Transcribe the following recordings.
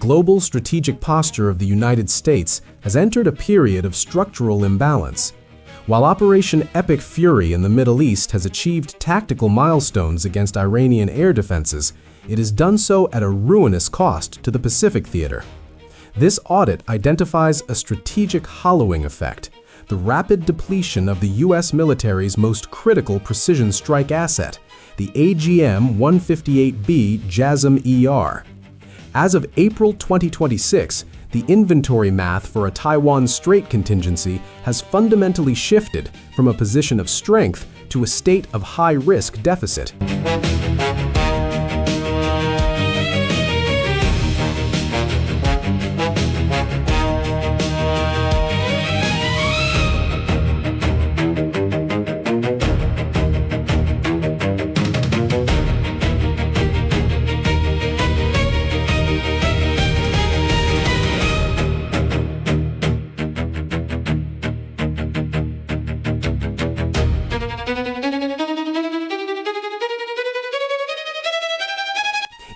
global strategic posture of the United States has entered a period of structural imbalance. While Operation Epic Fury in the Middle East has achieved tactical milestones against Iranian air defenses, it has done so at a ruinous cost to the Pacific theater. This audit identifies a strategic hollowing effect, the rapid depletion of the U.S. military's most critical precision strike asset, the AGM-158B JASSM-ER. As of April 2026, the inventory math for a Taiwan Strait contingency has fundamentally shifted from a position of strength to a state of high-risk deficit.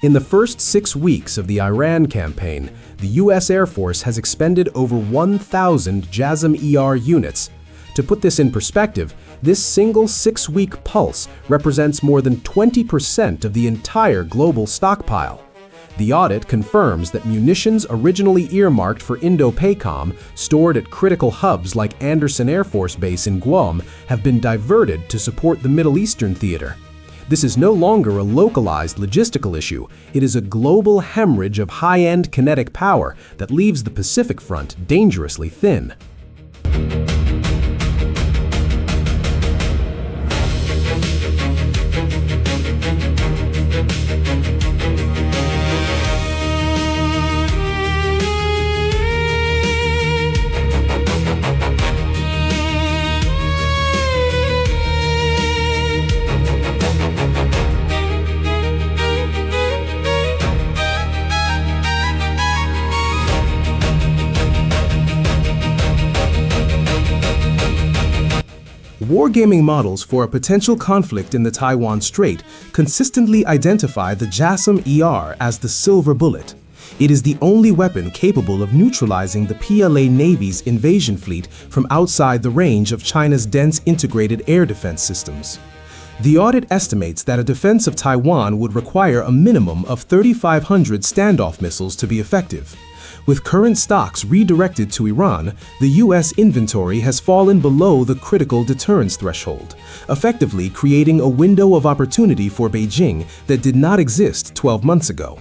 In the first 6 weeks of the Iran campaign, the U.S. Air Force has expended over 1,000 JASSM-ER units. To put this in perspective, this single 6-week pulse represents more than 20% of the entire global stockpile. The audit confirms that munitions originally earmarked for Indo-Pacific, stored at critical hubs like Andersen Air Force Base in Guam, have been diverted to support the Middle Eastern theater. This is no longer a localized logistical issue. It is a global hemorrhage of high-end kinetic power that leaves the Pacific front dangerously thin. Wargaming models for a potential conflict in the Taiwan Strait consistently identify the JASSM-ER as the silver bullet. It is the only weapon capable of neutralizing the PLA Navy's invasion fleet from outside the range of China's dense integrated air defense systems. The audit estimates that a defense of Taiwan would require a minimum of 3,500 standoff missiles to be effective. With current stocks redirected to Iran, the U.S. inventory has fallen below the critical deterrence threshold, effectively creating a window of opportunity for Beijing that did not exist 12 months ago.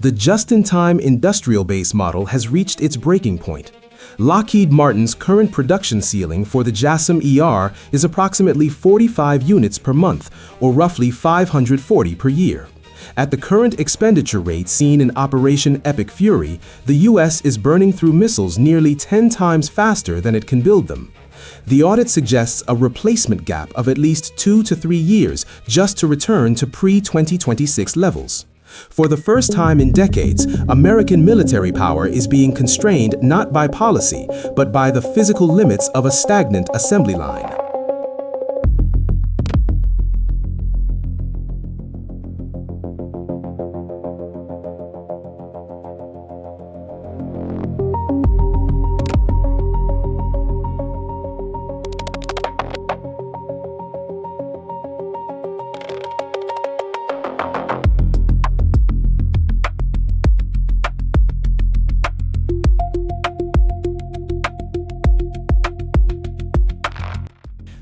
The just-in-time industrial base model has reached its breaking point. Lockheed Martin's current production ceiling for the JASSM-ER is approximately 45 units per month, or roughly 540 per year. At the current expenditure rate seen in Operation Epic Fury, the U.S. is burning through missiles nearly 10 times faster than it can build them. The audit suggests a replacement gap of at least 2 to 3 years just to return to pre-2026 levels. For the first time in decades, American military power is being constrained not by policy, but by the physical limits of a stagnant assembly line.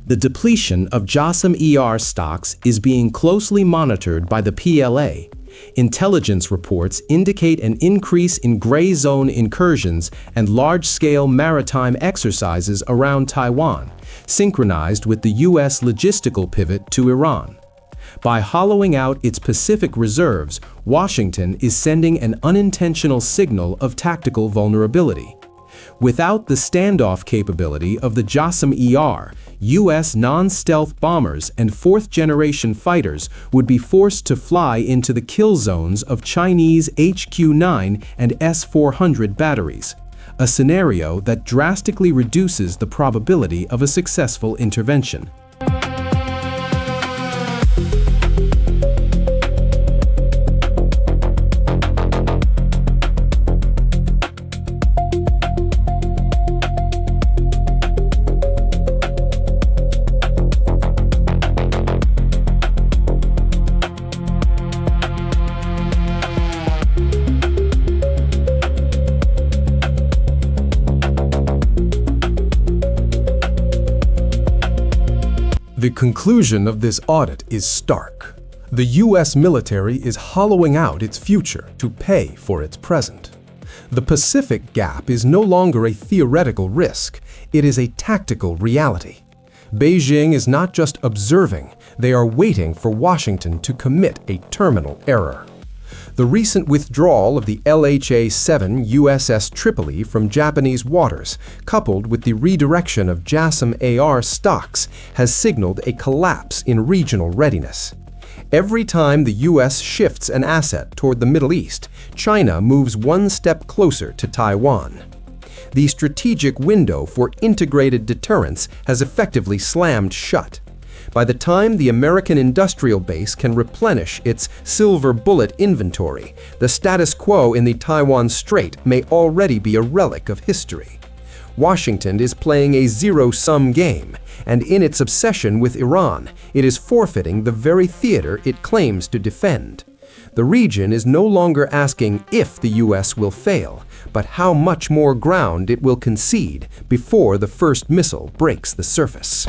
The depletion of JASSM-ER stocks is being closely monitored by the PLA. Intelligence reports indicate an increase in gray zone incursions and large-scale maritime exercises around Taiwan, synchronized with the U.S. logistical pivot to Iran. By hollowing out its Pacific reserves, Washington is sending an unintentional signal of tactical vulnerability. Without the standoff capability of the JASSM-ER, U.S. non-stealth bombers and fourth-generation fighters would be forced to fly into the kill zones of Chinese HQ-9 and S-400 batteries, a scenario that drastically reduces the probability of a successful intervention. The conclusion of this audit is stark. The U.S. military is hollowing out its future to pay for its present. The Pacific Gap is no longer a theoretical risk, it is a tactical reality. Beijing is not just observing, they are waiting for Washington to commit a terminal error. The recent withdrawal of the LHA-7 USS Tripoli from Japanese waters, coupled with the redirection of JASSM-ER stocks, has signaled a collapse in regional readiness. Every time the U.S. shifts an asset toward the Middle East, China moves one step closer to Taiwan. The strategic window for integrated deterrence has effectively slammed shut. By the time the American industrial base can replenish its silver bullet inventory, the status quo in the Taiwan Strait may already be a relic of history. Washington is playing a zero-sum game, and in its obsession with Iran, it is forfeiting the very theater it claims to defend. The region is no longer asking if the U.S. will fail, but how much more ground it will concede before the first missile breaks the surface.